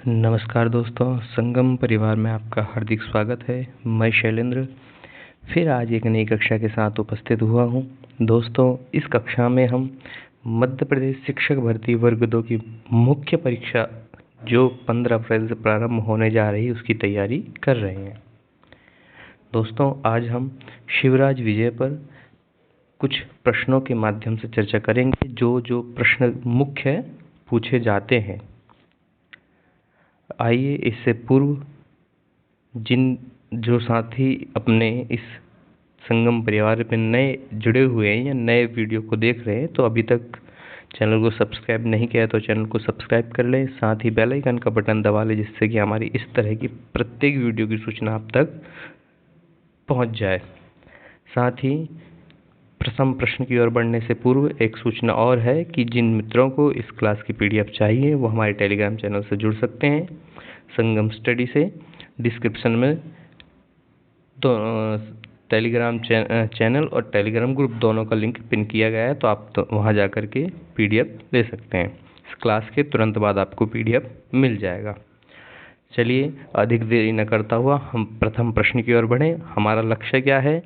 नमस्कार दोस्तों, संगम परिवार में आपका हार्दिक स्वागत है। मैं शैलेंद्र फिर आज एक नई कक्षा के साथ उपस्थित हुआ हूं। दोस्तों, इस कक्षा में हम मध्य प्रदेश शिक्षक भर्ती वर्ग 2 की मुख्य परीक्षा जो 15 अप्रैल से प्रारंभ होने जा रही है उसकी तैयारी कर रहे हैं। दोस्तों, आज हम शिवराज विजय पर कुछ प्रश्नों के माध्यम से चर्चा करेंगे। जो प्रश्न मुख्य पूछे जाते हैं, आइए इससे पूर्व जो साथी अपने इस संगम परिवार में नए जुड़े हुए हैं या नए वीडियो को देख रहे हैं तो अभी तक चैनल को सब्सक्राइब नहीं किया तो चैनल को सब्सक्राइब कर लें, साथ ही बेल आइकन का बटन दबा लें जिससे कि हमारी इस तरह की प्रत्येक वीडियो की सूचना आप तक पहुंच जाए। साथ ही प्रथम प्रश्न की ओर बढ़ने से पूर्व एक सूचना और है कि जिन मित्रों को इस क्लास की पीडीएफ चाहिए वो हमारे टेलीग्राम चैनल से जुड़ सकते हैं। संगम स्टडी से डिस्क्रिप्शन में तो टेलीग्राम चैनल और टेलीग्राम ग्रुप दोनों का लिंक पिन किया गया है, तो आप तो वहाँ जा कर के पीडीएफ ले सकते हैं। इस क्लास के तुरंत बाद आपको पीडीएफ मिल जाएगा। चलिए अधिक देरी न करता हुआ हम प्रथम प्रश्न की ओर बढ़ें। हमारा लक्ष्य क्या है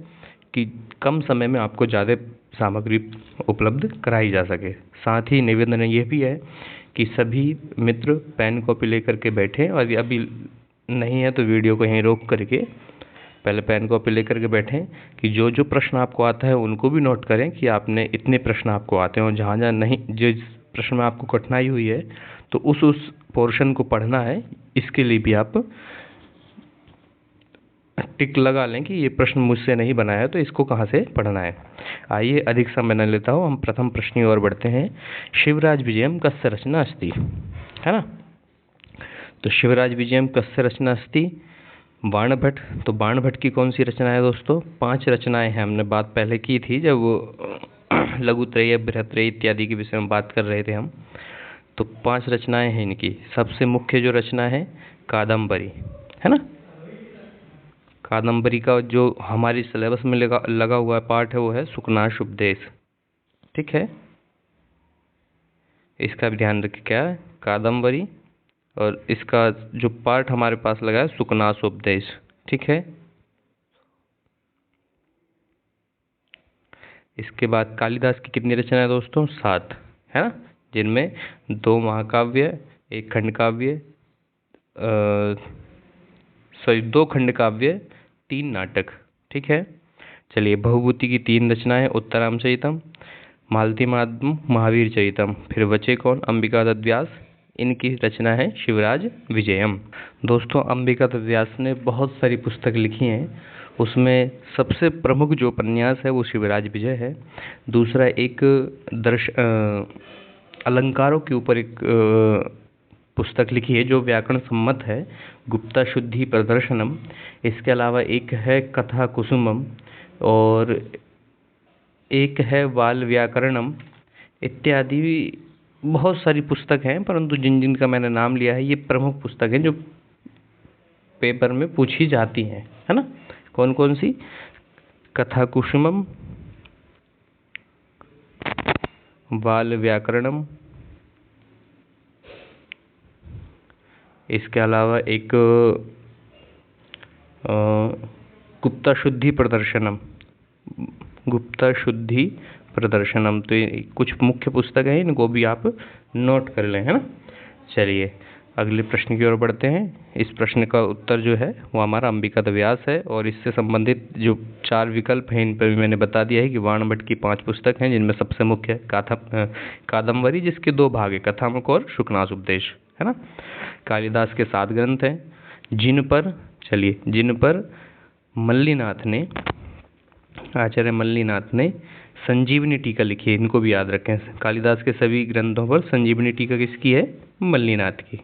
कि कम समय में आपको ज़्यादा सामग्री उपलब्ध कराई जा सके। साथ ही निवेदन ये भी है कि सभी मित्र पेन कॉपी लेकर के बैठें, और अभी नहीं है तो वीडियो को यहीं रोक करके पहले पेन कॉपी लेकर के बैठें कि जो प्रश्न आपको आता है उनको भी नोट करें कि आपने इतने प्रश्न आपको आते हैं, और जहाँ जहाँ नहीं, जिस प्रश्न में आपको कठिनाई हुई है तो उस पोर्शन को पढ़ना है। इसके लिए भी आप टिक लगा लें कि ये प्रश्न मुझसे नहीं बनाया तो इसको कहाँ से पढ़ना है। आइए अधिक समय न लेता हूँ, हम प्रथम प्रश्न की ओर बढ़ते हैं। शिवराज विजयम कस्य रचना अस्ति, है ना। तो शिवराज विजयम कस्य रचना अस्ति, बाणभट्ट। तो बाणभट्ट की कौन सी रचना है दोस्तों? 5 रचनाएं हैं। हमने बात पहले की थी जब वो लघुत्रय बृहत्रय इत्यादि के विषय में बात कर रहे थे हम। तो 5 रचनाएं हैं इनकी। सबसे मुख्य जो रचना है कादम्बरी, है ना। कादम्बरी का जो हमारी सिलेबस में लगा हुआ पार्ट है वो है सुकनाश उपदेश, ठीक है। इसका भी ध्यान रखिए, क्या है कादम्बरी, और इसका जो पार्ट हमारे पास लगा है सुकनाश उपदेश, ठीक है। इसके बाद कालिदास की कितनी रचना है दोस्तों? 7, है ना, जिनमें 2 महाकाव्य, 1 खंड काव्य, 2 खंड काव्य, 3 नाटक, ठीक है। चलिए, भवभूति की 3 रचनाएं, उत्तराम चरितम, मालती महावीर चरितम, फिर बचे कौन? अंबिका दत्त व्यास। इनकी रचना है शिवराज विजयम। दोस्तों, अंबिका दत्त व्यास ने बहुत सारी पुस्तक लिखी हैं, उसमें सबसे प्रमुख जो उपन्यास है वो शिवराज विजय है। दूसरा एक अलंकारों के ऊपर एक पुस्तक लिखी है जो व्याकरण सम्मत है, गुप्ता शुद्धि प्रदर्शनम। इसके अलावा एक है कथा कुसुमम, और एक है वाल व्याकरणम इत्यादि। बहुत सारी पुस्तक हैं, परंतु जिन का मैंने नाम लिया है ये प्रमुख पुस्तक हैं जो पेपर में पूछी जाती हैं, है ना। कौन कौन सी? कथा कुसुमम, वाल व्याकरणम, इसके अलावा एक गुप्ता शुद्धि प्रदर्शनम, गुप्ता शुद्धि प्रदर्शनम। तो ये कुछ मुख्य पुस्तक है, इनको भी आप नोट कर लें, है ना। चलिए अगले प्रश्न की ओर बढ़ते हैं। इस प्रश्न का उत्तर जो है वो हमारा अंबिका दत्त व्यास है, और इससे संबंधित जो 4 विकल्प हैं इन पर भी मैंने बता दिया है कि बाणभट्ट की 5 पुस्तक हैं, जिनमें सबसे मुख्य कादम्बरी, जिसके 2 भाग है, कथामुख और शुकनाश उपदेश, है ना। कालिदास के 7 ग्रंथ हैं, जिन पर मल्लीनाथ ने, आचार्य मल्लीनाथ ने संजीवनी टीका लिखी है। इनको भी याद रखें, कालिदास के सभी ग्रंथों पर संजीवनी टीका किसकी है? मल्लीनाथ की,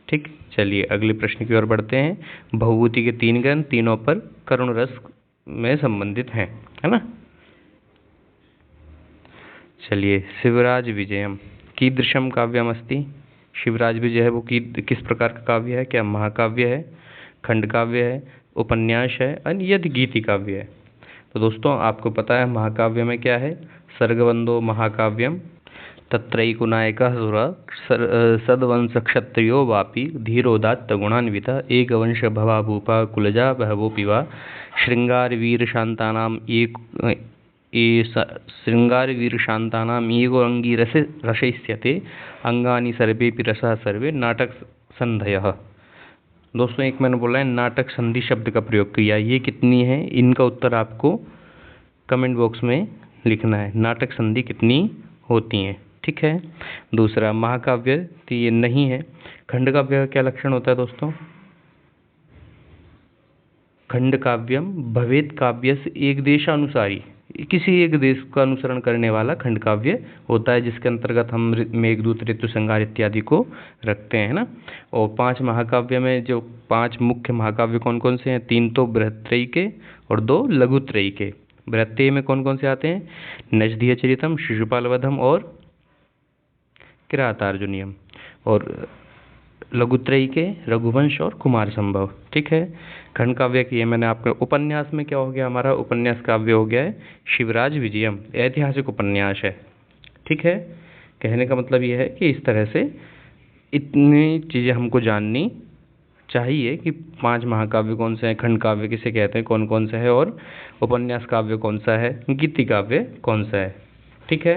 ठीक। चलिए अगले प्रश्न की ओर बढ़ते हैं। भवभूति के 3 ग्रंथ, तीनों पर करुण रस में संबंधित हैं, है ना। चलिए, शिवराज विजयम कीदृशम काव्यम अस्ति। शिवराज विजय है वो किस प्रकार का काव्य है? क्या महाकाव्य है, खंड काव्य है, उपन्यास है, यदि गीति काव्य है? तो दोस्तों आपको पता है महाकाव्य में क्या है? सर्गबंधो महाकाव्यम, तत्रैकुनायकः सुरः सद्वंशक्षत्रियो वापि धीरोदात्तगुणान्वितः एकवंशभवा भूपा कुलजा बहवोऽपि वा शृङ्गारवीरशान्तानाम् शृङ्गारवीरशान्तानाम् रसयिष्यते अंगानि सर्वेपि रसः सर्वे नाटक संधयः। दोस्तों, एक मैंने बोला है नाटक संधि शब्द का प्रयोग किया, ये कितनी है, इनका उत्तर आपको कमेंट बॉक्स में लिखना है। नाटक संधि कितनी होती हैं, ठीक है। दूसरा, महाकाव्य तो ये नहीं है। खंड काव्य का क्या लक्षण होता है दोस्तों? खंड काव्यम भवेत काव्यस्य एक देशानुसारी, किसी एक देश का अनुसरण करने वाला खंड काव्य होता है, जिसके अंतर्गत हम मेघदूत, ऋतुसंहार इत्यादि को रखते हैं ना। और 5 महाकाव्य में जो 5 मुख्य महाकाव्य कौन कौन से हैं? 3 तो बृहत्त्रयी के और 2 लघुत्रयी के। बृहत्त्रयी में कौन कौन से आते हैं? नचदिय चरितम, शिशुपाल वधम और किरातार्जुनीयम। और लघुत्रयी के रघुवंश और कुमार संभव, ठीक है। खंड काव्य की ये मैंने आपके उपन्यास में क्या हो गया, हमारा उपन्यास काव्य हो गया है शिवराज विजयम, ऐतिहासिक उपन्यास है, ठीक है। कहने का मतलब ये है कि इस तरह से इतनी चीज़ें हमको जाननी चाहिए कि 5 महाकाव्य कौन से हैं, खंड काव्य किसे कहते हैं, कौन कौन सा है, और उपन्यास काव्य कौन सा है, गीति काव्य कौन सा है, ठीक है।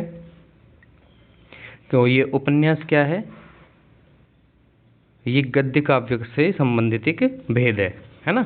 तो ये उपन्यास क्या है? ये गद्य काव्य से संबंधित एक भेद है ना।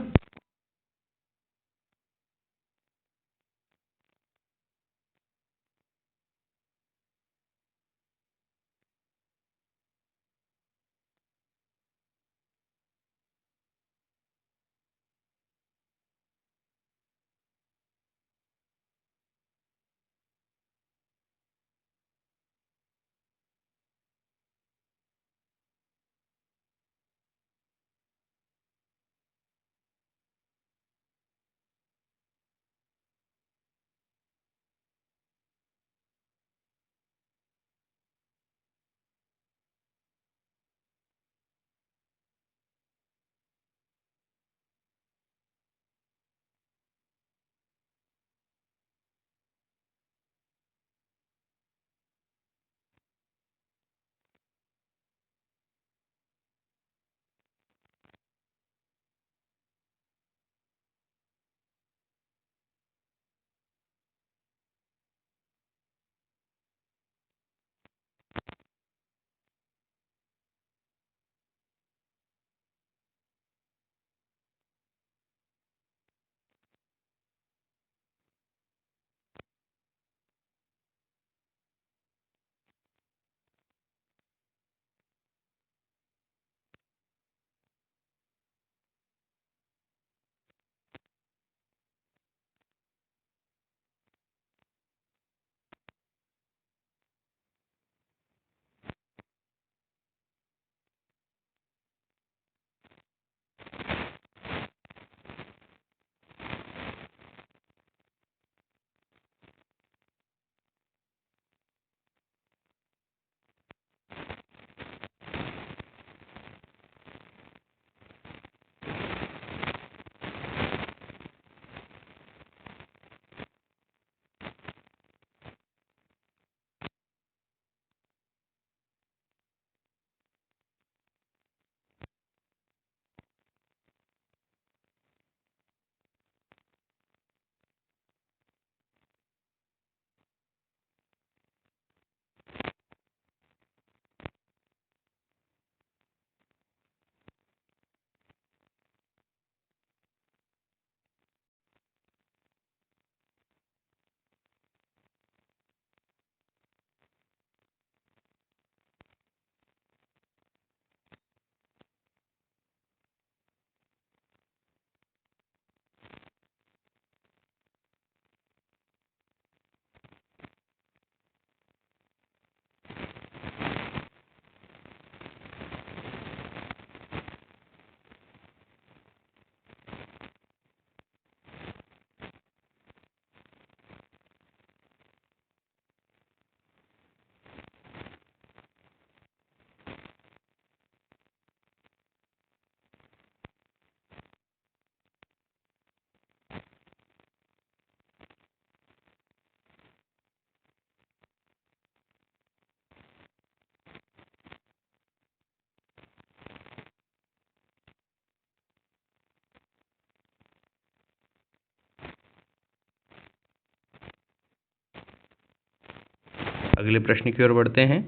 अगले प्रश्न की ओर बढ़ते हैं।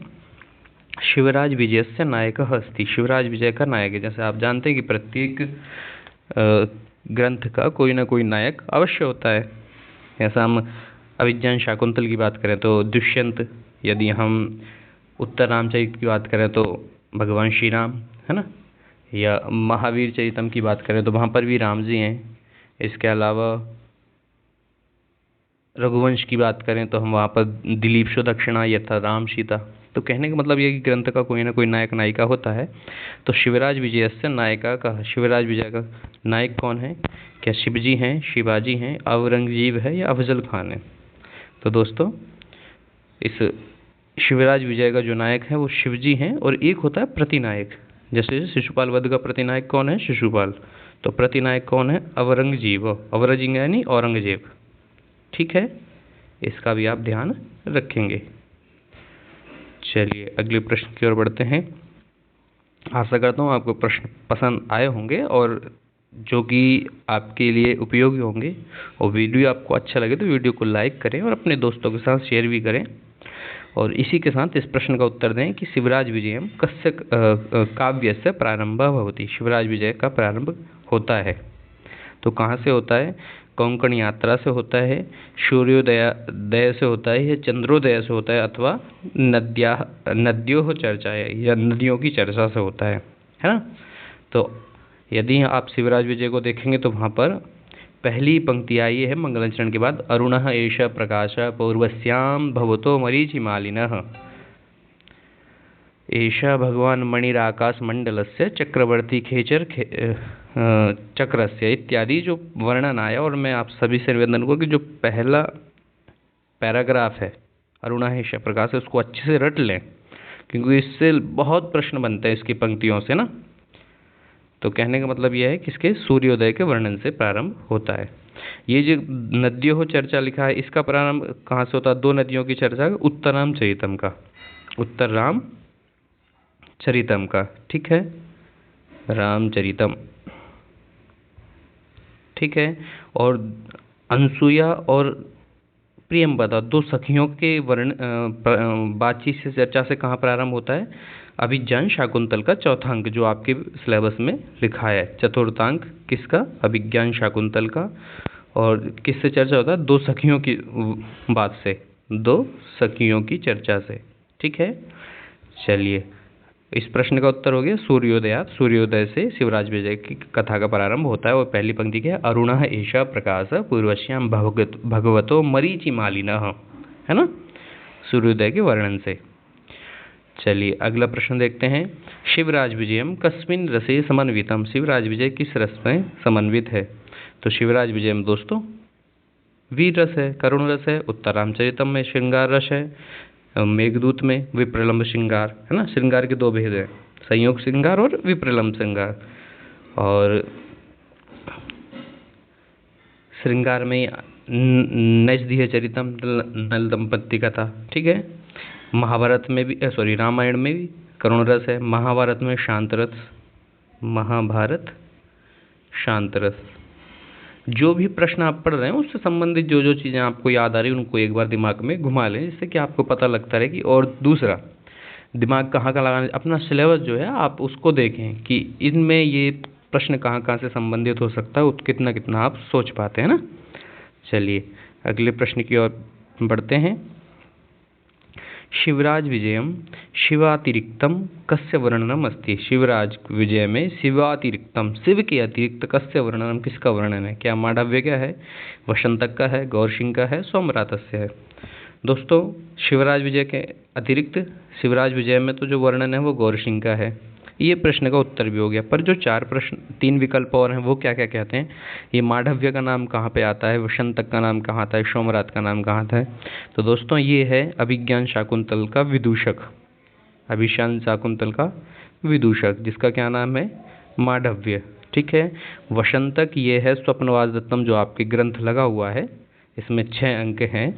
शिवराज विजयस्य नायकः अस्ति। शिवराज विजय का नायक है। जैसे आप जानते हैं कि प्रत्येक ग्रंथ का कोई ना कोई नायक अवश्य होता है। ऐसा हम अभिज्ञान शाकुंतल की बात करें तो दुष्यंत, यदि हम उत्तर रामचरित की बात करें तो भगवान श्री राम, है ना, या महावीर चरितम की बात करें तो वहाँ पर भी राम जी हैं। इसके अलावा रघुवंश की बात करें तो हम वहाँ पर दिलीप सुदक्षिणा यथा राम सीता। तो कहने का मतलब ये कि ग्रंथ का कोई ना कोई नायक नायिका होता है। तो शिवराज विजयस्य नायिका का, शिवराज विजय का नायक कौन है? क्या शिवजी हैं, शिवाजी हैं, औरंगजेब है या अफजल खान है? तो दोस्तों इस शिवराज विजय का जो नायक है वो शिवजी हैं, और एक होता है प्रतिनायक। जैसे शिशुपाल वध का प्रतिनायक कौन है? शिशुपाल। तो प्रतिनायक कौन है? औरंगजेब। औरंगजेब यानी औरंगजेब। ठीक है, इसका भी आप ध्यान रखेंगे। चलिए अगले प्रश्न की ओर बढ़ते हैं। आशा करता हूँ आपको प्रश्न पसंद आए होंगे और जो कि आपके लिए उपयोगी होंगे। और वीडियो आपको अच्छा लगे तो वीडियो को लाइक करें और अपने दोस्तों के साथ शेयर भी करें। और इसी के साथ इस प्रश्न का उत्तर दें कि शिवराज विजयम कस्य काव्यस्य प्रारंभः भवति। शिवराज विजय का प्रारंभ होता है तो कहाँ से होता है? कोंकण यात्रा से होता है, सूर्योदय से होता है, या चंद्रोदय से होता है, अथवा नद्यों चर्चा है या नदियों की चर्चा से होता है ना। तो यदि आप शिवराज विजय को देखेंगे तो वहाँ पर पहली पंक्ति आई है मंगलाचरण के बाद, अरुणः एष प्रकाश पूर्वस्याम भवतो मरीचिमालिनः। एषा भगवान मणिराकाश मंडलस्य चक्रवर्ती खेचर चक्रस्य इत्यादि जो वर्णन आया। और मैं आप सभी से निवेदन करूँ कि जो पहला पैराग्राफ है अरुणः एष प्रकाश, उसको अच्छे से रट लें, क्योंकि इससे बहुत प्रश्न बनते हैं इसकी पंक्तियों से ना। तो कहने का मतलब यह है कि इसके सूर्योदय के वर्णन से प्रारंभ होता है। ये जो नदियों चर्चा लिखा है इसका प्रारंभ कहाँ से होता है? दो नदियों की चर्चा, उत्तर रामचरितम का, उत्तर राम चरितम का। ठीक है, रामचरितम। ठीक है, और अनसुया और प्रियंवदा दो सखियों के बातचीत से चर्चा से कहाँ प्रारंभ होता है? अभिज्ञान शाकुंतल का चौथा अंक जो आपके सिलेबस में लिखा है। चतुर्थांक किसका? अभिज्ञान शाकुंतल का। और किससे चर्चा होता है? दो सखियों की बात से, दो सखियों की चर्चा से। ठीक है, चलिए इस प्रश्न का उत्तर हो गया सूर्योदयात। सूर्योदय से शिवराज विजय की कथा का प्रारंभ होता है। और पहली पंक्ति क्या है? अरुणः एष प्रकाश पूर्वश्याम भगवतो मरीचिमालिनः, है ना, सूर्योदय के वर्णन से। चलिए अगला प्रश्न देखते हैं। शिवराज विजयम कस्मिन रसे समन्वितम। शिवराज विजय किस रस में समन्वित है? तो शिवराज विजयम दोस्तों वीर रस है, करुण रस है। उत्तर रामचरितम में श्रृंगार रस है, मेघदूत में विप्रलंब श्रृंगार, है ना। श्रृंगार के दो भेद हैं, संयोग श्रृंगार और विप्रलंब श्रृंगार। और श्रृंगार में नैषधीय चरितम, नल दंपत्ति कथा। ठीक है, महाभारत में भी रामायण में भी करुण रस है। महाभारत में शांत रस, महाभारत शांत रस। जो भी प्रश्न आप पढ़ रहे हैं उससे संबंधित जो जो चीज़ें आपको याद आ रही हैं उनको एक बार दिमाग में घुमा लें, जिससे कि आपको पता लगता रहे कि। और दूसरा, दिमाग कहाँ का लगाना, अपना सिलेबस जो है आप उसको देखें कि इनमें ये प्रश्न कहाँ कहाँ से संबंधित हो सकता है, कितना कितना आप सोच पाते हैं ना। चलिए अगले प्रश्न की ओर बढ़ते हैं। शिवराज विजयम शिवातिरिक्तम कस्य वर्णनम अस्ति। शिवराज विजय में शिवातिरिक्तम, शिव के अतिरिक्त कस्य वर्णनम, किसका वर्णन है? क्या मांडव्य का है, वसंतक का है, गौरसिंह का है, सोमरातस्य है? दोस्तों शिवराज विजय के अतिरिक्त शिवराज विजय में तो जो वर्णन है वो गौरसिंह का है। ये प्रश्न का उत्तर भी हो गया। पर जो तीन विकल्प और हैं वो क्या क्या कहते हैं? ये मांडव्य का नाम कहाँ पे आता है, वसंतक का नाम कहाँ आता है, सोमरात का नाम कहाँ आता है? तो दोस्तों ये है अभिज्ञान शाकुंतल का विदूषक, अभिज्ञान शाकुंतल का विदूषक, जिसका क्या नाम है? मांडव्य। ठीक है, वसंतक ये है स्वप्नवास दत्तम जो आपके ग्रंथ लगा हुआ है, इसमें 6 अंक हैं,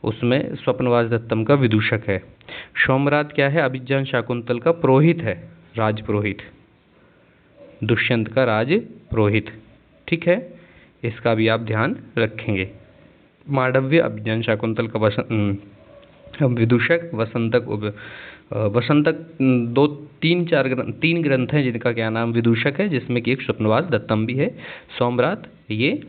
उसमें स्वप्नवास दत्तम का विदूषक है। सोमरात क्या है? अभिज्ञान शाकुंतल का पुरोहित है, राजपुरोहित, दुष्यंत का राजपुरोहित। ठीक है, इसका भी आप ध्यान रखेंगे। मांडव्य अभिज्ञान शाकुंतल का अब विदूषक, वसंतक, वसंतक तीन ग्रंथ हैं जिनका क्या नाम विदूषक है, जिसमें कि एक स्वप्नवास दत्तम भी है। सोमरात ये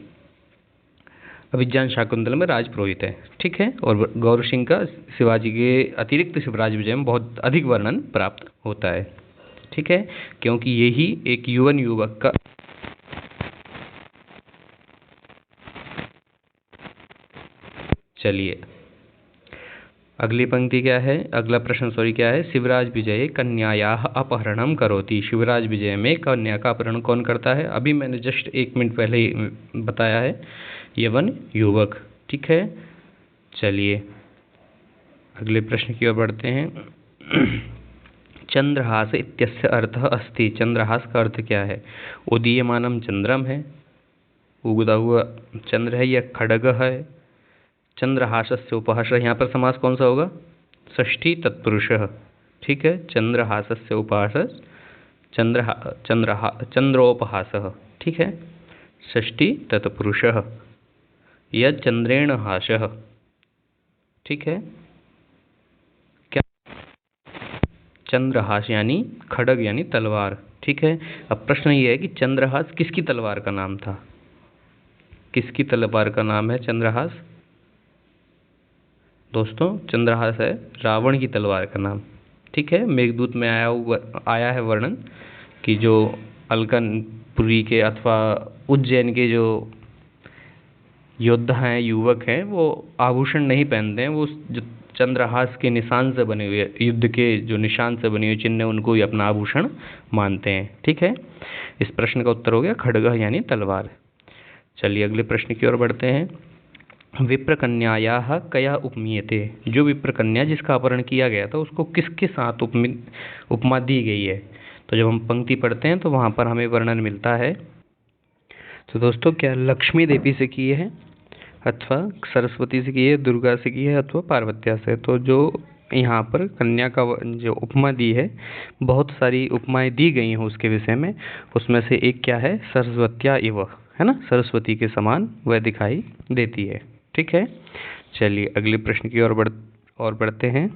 अभिज्ञान शाकुंतल में राजपुरोहित है, ठीक है। और गौर सिंह का शिवाजी के अतिरिक्त शिवराज विजय में बहुत अधिक वर्णन प्राप्त होता है, ठीक है, क्योंकि यही एक युवन युवक का चलिए अगली पंक्ति क्या है, अगला प्रश्न क्या है, शिवराज विजय कन्यायाः अपहरणम करोति। शिवराज विजय में कन्या का अपहरण कौन करता है? अभी मैंने जस्ट 1 मिनट पहले ही बताया है, यवन युवक, ठीक है। चलिए अगले प्रश्न की ओर बढ़ते हैं। चंद्रहास इत्यस्य अर्थः अस्ति। चंद्रहास का अर्थ क्या है? उदीयमानम चंद्रम है, उगता हुआ चंद्र है, या खड्ग है। चंद्रहासस्य उपहासः, यहाँ पर समास कौन सा होगा? षष्ठी तत्पुरुषः, ठीक है। चंद्रहासस्य उपहासः चंद्रोपहासः, ठीक है। षष्ठी तत्पुरुषः या चंद्रेण हासः, ठीक है। क्या? चंद्रहास यानी खड्ग यानी तलवार, ठीक है। अब प्रश्न ये है कि चंद्रहास किसकी तलवार का नाम था? किसकी तलवार का नाम है चंद्रहास? दोस्तों चंद्रहास है रावण की तलवार का नाम, ठीक है। मेघदूत में आया है वर्णन कि जो अलकनपुरी के अथवा उज्जैन के जो योद्धा हैं, युवक हैं, वो आभूषण नहीं पहनते हैं, वो जो चंद्रहास के निशान से बने हुए, युद्ध के जो निशान से बने हुए चिन्ह उनको ही अपना आभूषण मानते हैं, ठीक है। इस प्रश्न का उत्तर हो गया खड्ग यानी तलवार। चलिए अगले प्रश्न की ओर बढ़ते हैं। विप्रकन्यायाः कया उपमीयते। जो विप्रकन्या जिसका अपहरण किया गया था उसको किसके साथ उपमा दी गई है? तो जब हम पंक्ति पढ़ते हैं तो वहाँ पर हमें वर्णन मिलता है। तो दोस्तों क्या लक्ष्मी देवी से की है, अथवा सरस्वती से की है, दुर्गा से की है, अथवा पार्वत्या से? तो जो यहाँ पर कन्या का जो उपमा दी है, बहुत सारी उपमाएं दी गई हैं उसके विषय में, उसमें से एक क्या है? सरस्वत्या इव, है ना, सरस्वती के समान वह दिखाई देती है, ठीक है। चलिए अगले प्रश्न की ओर बढ़ते हैं।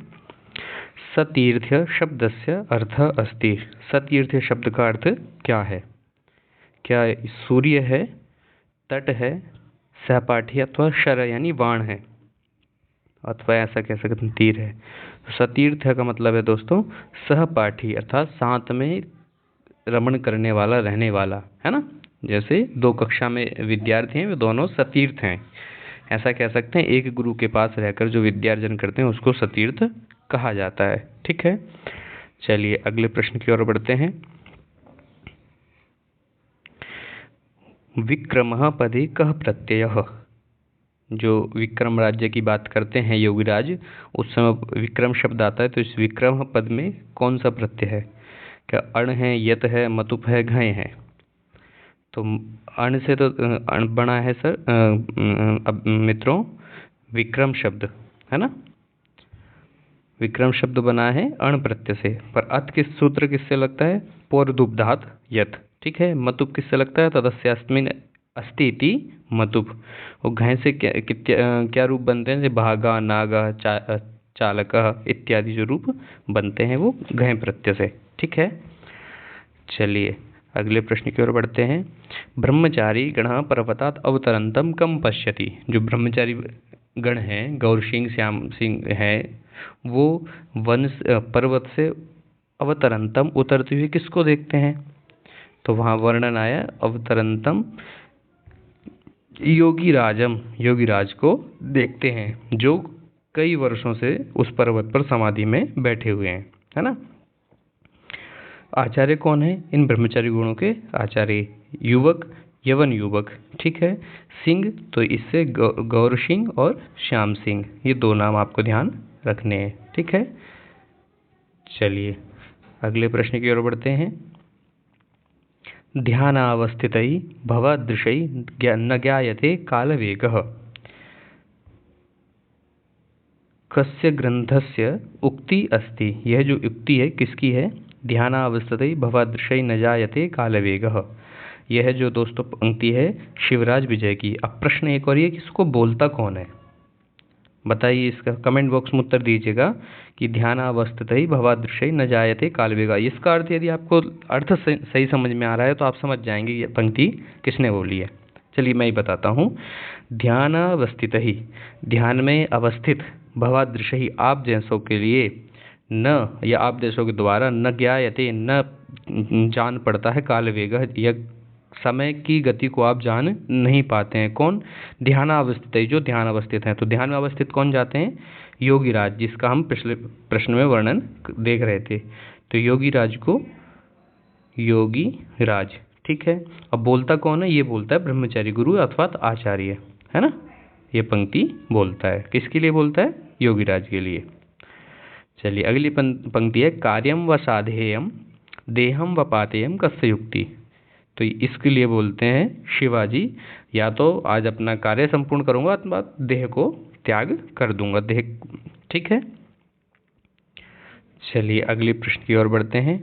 सतीर्थ्य शब्दस्य अर्थ अस्ति। सतीर्थ्य शब्द का अर्थ क्या है? क्या सूर्य है, तट है, सहपाठी अथवा शर यानी बाण है, अथवा ऐसा कह सकते हैं तीर है। सतीर्थ का मतलब है दोस्तों सहपाठी, अर्थात साथ में रमण करने वाला, रहने वाला, है ना। जैसे 2 कक्षा में विद्यार्थी हैं, वे दोनों सतीर्थ हैं, ऐसा कह सकते हैं। एक गुरु के पास रहकर जो विद्यार्जन करते हैं उसको सतीर्थ कहा जाता है, ठीक है। चलिए अगले प्रश्न की ओर बढ़ते हैं। विक्रमः पदे कः प्रत्ययः। जो विक्रम राज्य की बात करते हैं योगीराज, उस समय विक्रम शब्द आता है, तो इस विक्रम पद में कौन सा प्रत्यय है? क्या अण है, यत है, मतुप है, घय है? तो अण से तो अण बना है सर मित्रों विक्रम शब्द, है ना। विक्रम शब्द बना है अण प्रत्यय से, पर अत किस सूत्र किससे लगता है? पौर्दुब्धात यत, ठीक है। मतुप किससे लगता है? तदस्यास्मिन् अस्ति इति मतुप। और घय से क्या रूप बनते हैं? भागा, नागा, चालक इत्यादि जो रूप बनते हैं वो घय प्रत्यय से, ठीक है। चलिए अगले प्रश्न की ओर बढ़ते हैं। ब्रह्मचारी गण पर्वतात अवतरंतम कम पश्यति। जो ब्रह्मचारी गण हैं, गौर सिंह, श्याम सिंह हैं, वो पर्वत से अवतरंतम उतरते हुए किसको देखते हैं? तो वहाँ वर्णन आया अवतरंतम योगीराज को देखते हैं, जो कई वर्षों से उस पर्वत पर समाधि में बैठे हुए हैं, है ना। आचार्य कौन है इन ब्रह्मचारी गुणों के? आचार्य युवक, यवन युवक, ठीक है। सिंह तो इससे गौर सिंह और श्याम सिंह, ये 2 नाम आपको ध्यान रखने हैं, ठीक है। चलिए अगले प्रश्न की ओर बढ़ते हैं। ध्यानावस्थितै भवदृशै न ज्ञायते कालवेगः। कस्य ग्रंथस्य उक्ति अस्ति। यह जो उक्ति है किसकी है? ध्यानावस्थितै भवदृशै न जायते कालवेगः। यह जो दोस्तों पंक्ति है शिवराज विजय की। अब प्रश्न एक और ये कि इसको बोलता कौन है? बताइए, इसका कमेंट बॉक्स में उत्तर दीजिएगा कि ध्यानावस्थित ही भवादृश्य न जायते कालवेगा। इसका अर्थ यदि आपको अर्थ सही समझ में आ रहा है तो आप समझ जाएंगे ये पंक्ति किसने बोली है। चलिए मैं ही बताता हूँ। ध्यानावस्थित ही, ध्यान में अवस्थित, भवादृश्य ही, आप जैसों के लिए, न या आप जैसों के द्वारा, न ज्ञायते, न जान पड़ता है, काल वेग, यह समय की गति को आप जान नहीं पाते हैं। कौन? ध्यानावस्थित है, जो ध्यान अवस्थित हैं। तो ध्यान में अवस्थित कौन जाते हैं? योगीराज, जिसका हम पिछले प्रश्न में वर्णन देख रहे थे। तो योगीराज को योगीराज, ठीक है। अब बोलता कौन है? ये बोलता है ब्रह्मचारी गुरु अथवा आचार्य, है ना। ये पंक्ति बोलता है, किसके लिए बोलता है? योगीराज के लिए। चलिए अगली पंक्ति है, कार्यम व साधेयम देहम व पातेयम कस्य युक्ति। तो इसके लिए बोलते हैं शिवाजी, या तो आज अपना कार्य संपूर्ण करूंगा अथवा देह को त्याग कर दूंगा, देह, ठीक है। चलिए अगले प्रश्न की ओर बढ़ते हैं।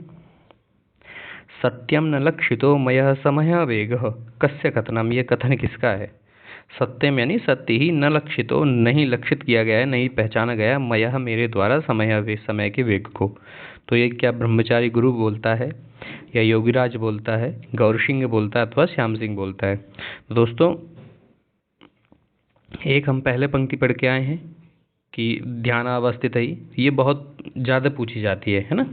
सत्यम न लक्षितो मयः समयः वेगः कस्य कथनम, ये कथन किसका है? सत्यम यानी सत्य ही, न लक्षितो, नहीं लक्षित किया गया है, नहीं पहचाना गया, मयः मेरे द्वारा, समय समय के वेग को। तो ये क्या ब्रह्मचारी गुरु बोलता है, या योगीराज बोलता है, गौर सिंह बोलता है, अथवा श्याम सिंह बोलता है? दोस्तों एक हम पहले पंक्ति पढ़ के आए हैं कि ध्यानावस्थित है, ये बहुत ज़्यादा पूछी जाती है ना।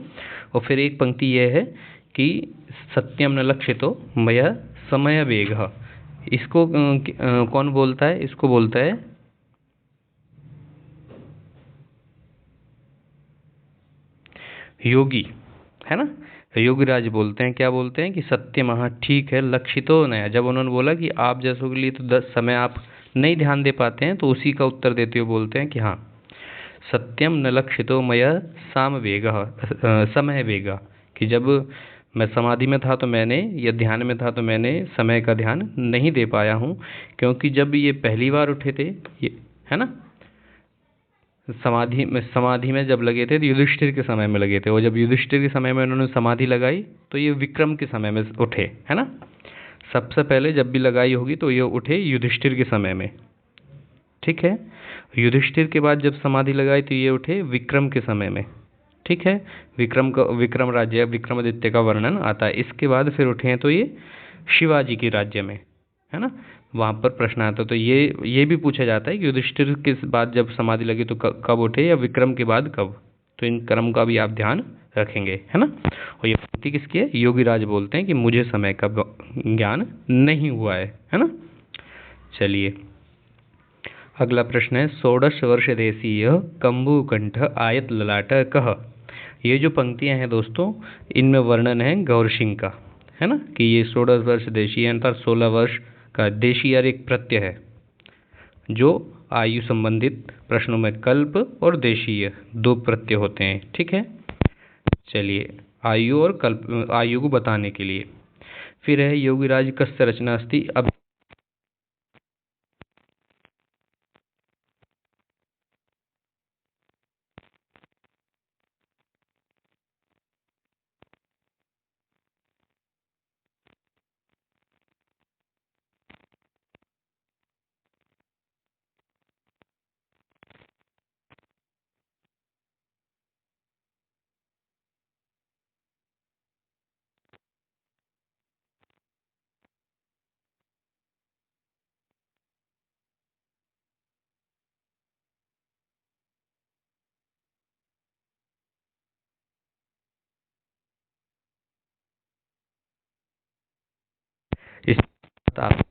और फिर एक पंक्ति ये है कि सत्यम न लक्षितो मया समय वेगः, इसको कौन बोलता है? इसको बोलता है योगी, है ना। तो योगीराज बोलते हैं, क्या बोलते हैं कि सत्यम, हाँ ठीक है, लक्षितो नया, जब उन्होंने बोला कि आप जैसों के लिए तो 10 समय आप नहीं ध्यान दे पाते हैं, तो उसी का उत्तर देते हुए बोलते हैं कि हाँ सत्यम न लक्षितो मया साम वेगः समय वेगा, कि जब मैं समाधि में था तो मैंने, या ध्यान में था तो मैंने समय का ध्यान नहीं दे पाया हूँ। क्योंकि जब ये पहली बार उठे थे, ये, है ना, समाधि में जब लगे थे तो युधिष्ठिर के समय में लगे थे, और जब युधिष्ठिर के समय में उन्होंने समाधि लगाई तो ये विक्रम के समय में उठे, है ना। सबसे पहले जब भी लगाई होगी तो ये उठे युधिष्ठिर के समय में, ठीक है। युधिष्ठिर के बाद जब समाधि लगाई तो ये उठे विक्रम के समय में, ठीक है। विक्रम राज्य, विक्रमादित्य का वर्णन आता है। इसके बाद फिर उठे हैं तो ये शिवाजी के राज्य में, है ना। वहाँ पर प्रश्न आता है, तो ये भी पूछा जाता है कि युधिष्ठिर के बाद जब समाधि लगी तो कब उठे, या विक्रम के बाद कब। तो इन क्रम का भी आप ध्यान रखेंगे, है ना। और ये पंक्ति किसकी है? योगीराज बोलते हैं कि मुझे समय का ज्ञान नहीं हुआ है ना। चलिए अगला प्रश्न है, षोडश वर्ष देशीय कंबुकंठ आयत ललाट कह। ये जो पंक्तियां हैं दोस्तों, इनमें वर्णन है गौर सिंह का, है ना, कि ये 16 वर्ष देशीय अर्थात 16 वर्ष का, देशीय एक प्रत्यय है जो आयु संबंधित प्रश्नों में कल्प और देशीय दो प्रत्यय होते हैं, ठीक है। चलिए आयु और कल्प, आयु को बताने के लिए। फिर है योगीराज कस्य रचना अस्ति। अब इस आप